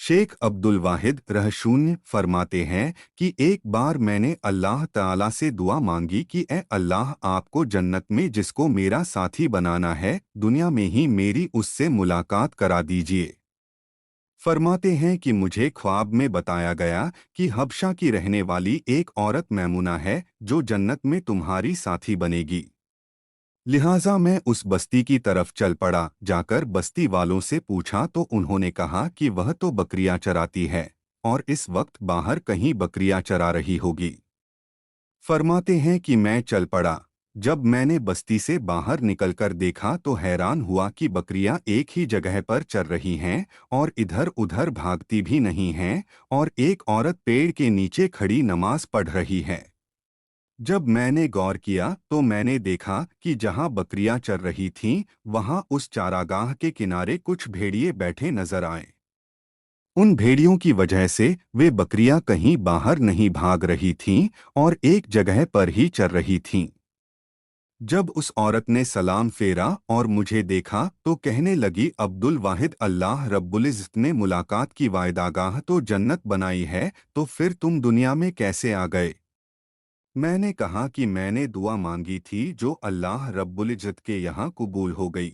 शेख अब्दुल वाहिद रहशून्य फरमाते हैं कि एक बार मैंने अल्लाह ताला से दुआ मांगी कि ए अल्लाह, आपको जन्नत में जिसको मेरा साथी बनाना है, दुनिया में ही मेरी उससे मुलाकात करा दीजिए। फरमाते हैं कि मुझे ख्वाब में बताया गया कि हबशा की रहने वाली एक औरत मैमुना है जो जन्नत में तुम्हारी साथी बनेगी। लिहाजा मैं उस बस्ती की तरफ चल पड़ा। जाकर बस्ती वालों से पूछा तो उन्होंने कहा कि वह तो बकरियां चराती है और इस वक्त बाहर कहीं बकरियां चरा रही होगी। फरमाते हैं कि मैं चल पड़ा। जब मैंने बस्ती से बाहर निकलकर देखा तो हैरान हुआ कि बकरियां एक ही जगह पर चर रही हैं और इधर उधर भागती भी नहीं हैं, और एक औरत पेड़ के नीचे खड़ी नमाज पढ़ रही है। जब मैंने गौर किया तो मैंने देखा कि जहां बकरियां चर रही थीं, वहां उस चारागाह के किनारे कुछ भेड़िए बैठे नजर आए। उन भेड़ियों की वजह से वे बकरियां कहीं बाहर नहीं भाग रही थीं और एक जगह पर ही चर रही थीं। जब उस औरत ने सलाम फेरा और मुझे देखा तो कहने लगी, अब्दुल वाहिद, अल्लाह रब्बुल इज़्ज़त ने मुलाकात की वायदागाह तो जन्नत बनाई है, तो फिर तुम दुनिया में कैसे आ गए? मैंने कहा कि मैंने दुआ मांगी थी जो अल्लाह रब्बुल इज़्ज़त के यहाँ कबूल हो गई।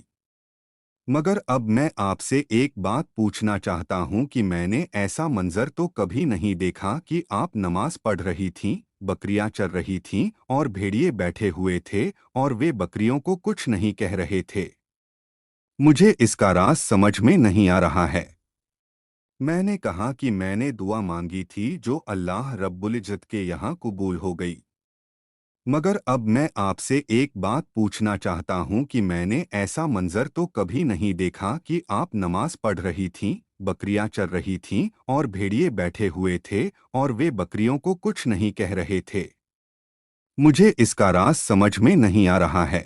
मगर अब मैं आपसे एक बात पूछना चाहता हूँ कि मैंने ऐसा मंजर तो कभी नहीं देखा कि आप नमाज पढ़ रही थीं, बकरियां चर रही थीं और भेड़िए बैठे हुए थे और वे बकरियों को कुछ नहीं कह रहे थे। मुझे इसका राज समझ में नहीं आ रहा है। मैंने कहा कि मैंने दुआ मांगी थी जो अल्लाह रब्बुल इज़्ज़त के यहाँ कबूल हो गई। मगर अब मैं आपसे एक बात पूछना चाहता हूँ कि मैंने ऐसा मंजर तो कभी नहीं देखा कि आप नमाज पढ़ रही थीं, बकरियां चर रही थीं और भेड़िए बैठे हुए थे और वे बकरियों को कुछ नहीं कह रहे थे। मुझे इसका राज समझ में नहीं आ रहा है।